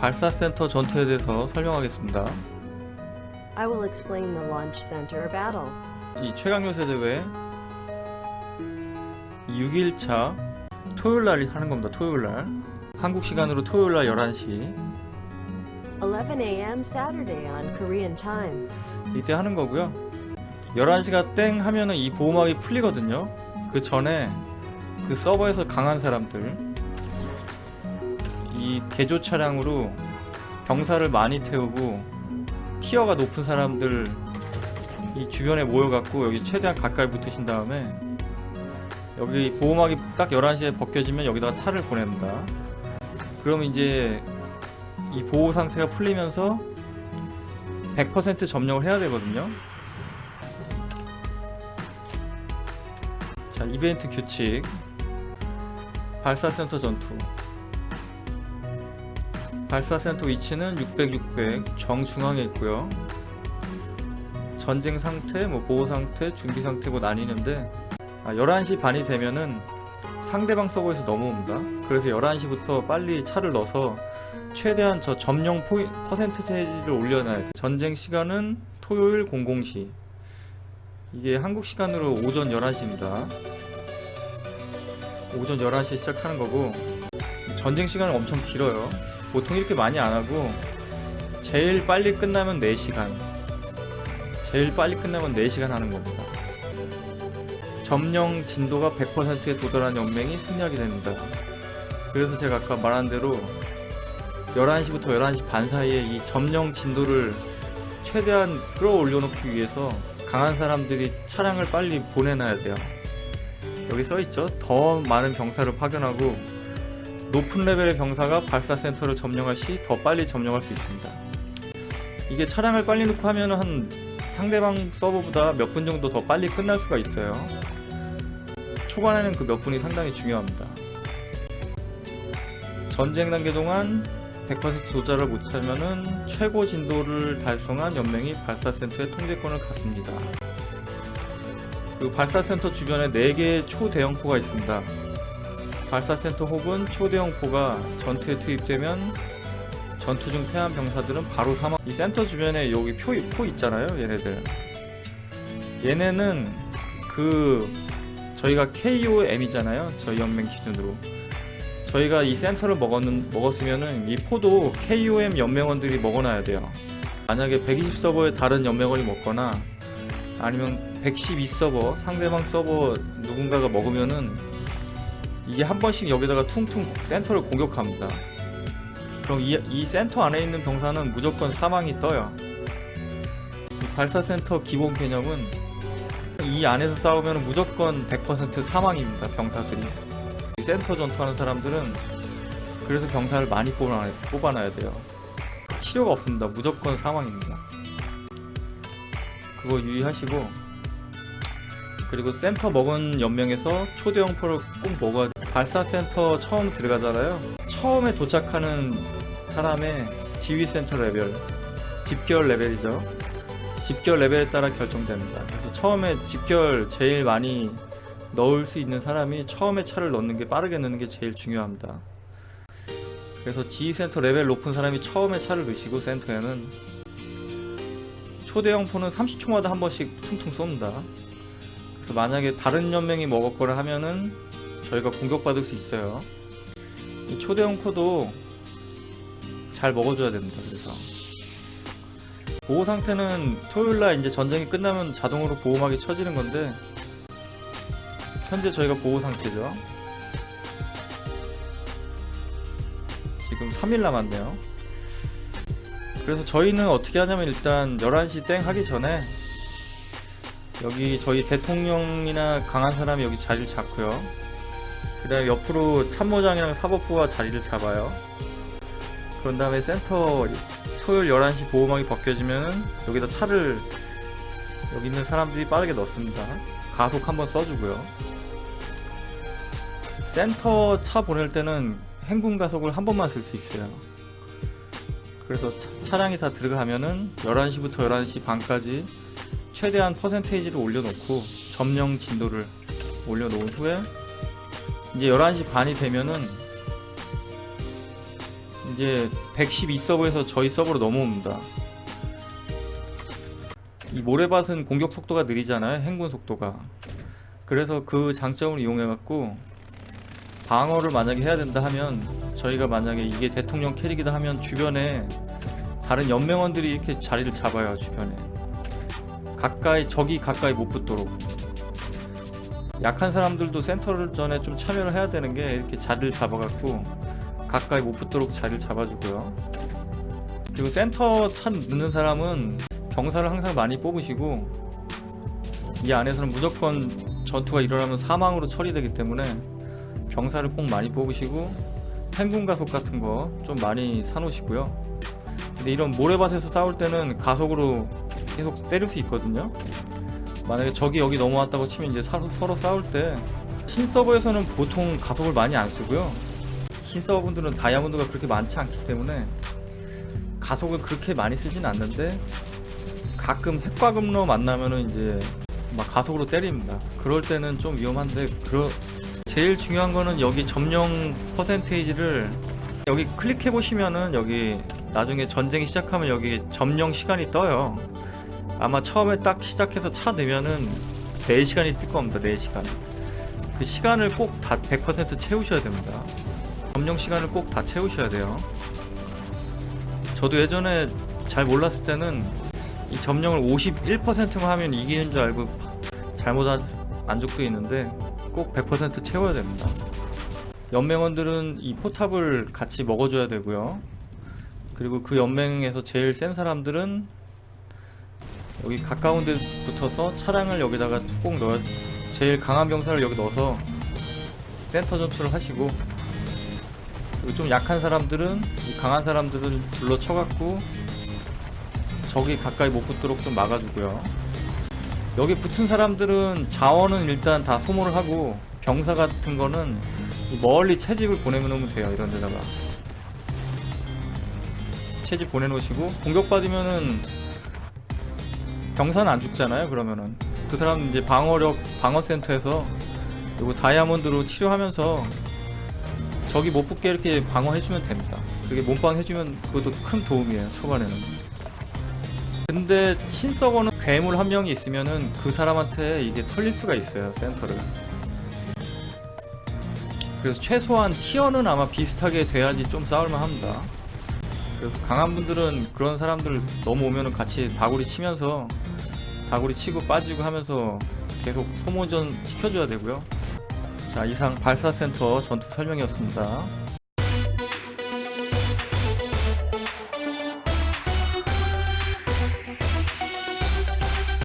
발사센터 전투에 대해서 설명하겠습니다. I will explain the launch center battle. 이 최강요새 대회 6일차 토요일날 하는 겁니다. 토요일날 한국 시간으로 토요일날 11시 11 a.m. Saturday on Korean time. 이때 하는 거고요. 11시가 땡 하면은 이 보호막이 풀리거든요. 그 전에 그 서버에서 강한 사람들 이 개조 차량으로 병사를 많이 태우고 티어가 높은 사람들 이 주변에 모여갖고 여기 최대한 가까이 붙으신 다음에 여기 보호막이 딱 11시에 벗겨지면 여기다가 차를 보냅니다. 그럼 이제 이 보호 상태가 풀리면서 100% 점령을 해야 되거든요. 자, 이벤트 규칙 발사센터 전투 발사센터 위치는 600 정중앙에 있고요. 전쟁 상태, 보호 상태, 준비 상태고 나뉘는데 11시 반이 되면은 상대방 서버에서 넘어옵니다. 그래서 11시부터 빨리 차를 넣어서 최대한 저 점령 퍼센트테이지를 올려놔야 돼요. 전쟁 시간은 토요일 00시. 이게 한국 시간으로 오전 11시입니다. 오전 11시에 시작하는 거고 전쟁 시간은 엄청 길어요. 보통 이렇게 많이 안 하고 제일 빨리 끝나면 4시간. 제일 빨리 끝나면 4시간 하는 겁니다. 점령 진도가 100%에 도달한 연맹이 승리하게 됩니다. 그래서 제가 아까 말한 대로 11시부터 11시 반 사이에 이 점령 진도를 최대한 끌어올려 놓기 위해서 강한 사람들이 차량을 빨리 보내놔야 돼요. 여기 써있죠. 더 많은 병사를 파견하고 높은 레벨의 병사가 발사센터를 점령할 시 더 빨리 점령할 수 있습니다. 이게 차량을 빨리 놓고 하면 한 상대방 서버보다 몇 분 정도 더 빨리 끝날 수가 있어요. 초반에는 그 몇 분이 상당히 중요합니다. 전쟁 단계 동안 100% 도달을 못하면은 최고 진도를 달성한 연맹이 발사센터의 통제권을 갖습니다. 그 발사센터 주변에 4개의 초대형포가 있습니다. 발사센터 혹은 초대형포가 전투에 투입되면 전투 중 패한 병사들은 바로 사망. 이 센터 주변에 여기 포 있잖아요. 얘네들. 얘네는 저희가 KOM이잖아요. 저희 연맹 기준으로. 저희가 이 센터를 먹었으면은 이 포도 KOM 연맹원들이 먹어놔야 돼요. 만약에 120 서버의 다른 연맹원이 먹거나 아니면 112 서버 상대방 서버 누군가가 먹으면은 이게 한 번씩 여기다가 퉁퉁 센터를 공격합니다. 그럼 이 센터 안에 있는 병사는 무조건 사망이 떠요. 이 발사센터 기본 개념은 이 안에서 싸우면 무조건 100% 사망입니다. 병사들이. 센터 전투하는 사람들은 그래서 병사를 많이 뽑아놔야 돼요. 치료가 없습니다. 무조건 사망입니다. 그거 유의하시고, 그리고 센터 먹은 연맹에서 초대형포를 꼭 먹어야 돼요. 발사센터 처음 들어가잖아요. 처음에 도착하는 사람의 지휘센터 레벨, 집결 레벨이죠. 집결 레벨에 따라 결정됩니다. 그래서 처음에 집결 제일 많이 넣을 수 있는 사람이 처음에 차를 넣는 게 빠르게 넣는 게 제일 중요합니다. 그래서 지휘센터 레벨 높은 사람이 처음에 차를 넣으시고 센터에는 초대형포는 30초마다 한 번씩 퉁퉁 쏩니다. 그래서 만약에 다른 연맹이 먹었거나 하면은 저희가 공격받을 수 있어요. 이 초대형포도 잘 먹어줘야 됩니다. 그래서 보호 상태는 토요일날 이제 전쟁이 끝나면 자동으로 보호막이 쳐지는 건데 현재 저희가 보호 상태죠. 지금 3일 남았네요. 그래서 저희는 어떻게 하냐면 일단 11시 땡 하기 전에 여기 저희 대통령이나 강한 사람이 여기 자리를 잡고요. 그 다음에 옆으로 참모장이랑 사법부가 자리를 잡아요. 그런 다음에 센터 토요일 11시 보호막이 벗겨지면 여기다 차를 여기 있는 사람들이 빠르게 넣습니다. 가속 한번 써주고요. 센터 차 보낼 때는 행군 가속을 한 번만 쓸 수 있어요. 그래서 차량이 다 들어가면은 11시부터 11시 반까지 최대한 퍼센테이지를 올려놓고 점령 진도를 올려놓은 후에 이제 11시 반이 되면은 이제 이제 112서버에서 저희 서버로 넘어옵니다. 이 모래밭은 공격 속도가 느리잖아요. 행군 속도가. 그래서 그 장점을 이용해 갖고 방어를 만약에 해야 된다 하면, 저희가 만약에 이게 대통령 캐릭이다 하면 주변에 다른 연맹원들이 이렇게 자리를 잡아요. 주변에 가까이, 적이 가까이 못 붙도록. 약한 사람들도 센터를 전에 좀 참여를 해야 되는 게, 이렇게 자리를 잡아갖고 가까이 못 붙도록 자리를 잡아주고요. 그리고 센터 찬 넣는 사람은 병사를 항상 많이 뽑으시고, 이 안에서는 무조건 전투가 일어나면 사망으로 처리되기 때문에 병사를 꼭 많이 뽑으시고, 행군 가속 같은 거 좀 많이 사놓으시고요. 근데 이런 모래밭에서 싸울 때는 가속으로 계속 때릴 수 있거든요. 만약에 적이 여기 넘어왔다고 치면 이제 서로 싸울 때, 신서버에서는 보통 가속을 많이 안 쓰고요. 신서버분들은 다이아몬드가 그렇게 많지 않기 때문에 가속을 그렇게 많이 쓰진 않는데, 가끔 핵과금러 만나면은 이제 막 가속으로 때립니다. 그럴 때는 좀 위험한데, 제일 중요한 거는 여기 점령 퍼센테이지를 여기 클릭해 보시면은, 여기 나중에 전쟁이 시작하면 여기 점령 시간이 떠요. 아마 처음에 딱 시작해서 차 내면은 4시간이 뜰 겁니다. 4시간. 그 시간을 꼭 다 100% 채우셔야 됩니다. 점령 시간을 꼭 다 채우셔야 돼요. 저도 예전에 잘 몰랐을 때는 이 점령을 51%만 하면 이기는 줄 알고 잘못한 적도 있는데, 꼭 100% 채워야 됩니다. 연맹원들은 이 포탑을 같이 먹어줘야 되고요. 그리고 그 연맹에서 제일 센 사람들은 여기 가까운 데 붙어서 차량을 여기다가 꼭 넣어야, 제일 강한 병사를 여기 넣어서 센터 전투를 하시고, 그리고 좀 약한 사람들은 이 강한 사람들을 둘러 쳐갖고 적이 가까이 못 붙도록 좀 막아주고요. 여기 붙은 사람들은 자원은 일단 다 소모를 하고, 병사 같은 거는 멀리 채집을 보내놓으면 돼요. 이런 데다가 채집 보내놓으시고, 공격받으면은 병사는 안 죽잖아요. 그러면은 그 사람 이제 방어센터에서 요거 다이아몬드로 치료하면서 적이 못 붙게 이렇게 방어해주면 됩니다. 그게 몸빵 해주면 그것도 큰 도움이에요. 초반에는. 근데 신서버는 괴물 한 명이 있으면은 그 사람한테 이게 털릴 수가 있어요. 센터를. 그래서 최소한 티어는 아마 비슷하게 돼야지 좀 싸울만 합니다. 그래서 강한 분들은 그런 사람들 넘어오면은 같이 다구리 치면서, 다구리 치고 빠지고 하면서 계속 소모전 시켜줘야 되고요. 자, 이상 발사센터 전투 설명이었습니다.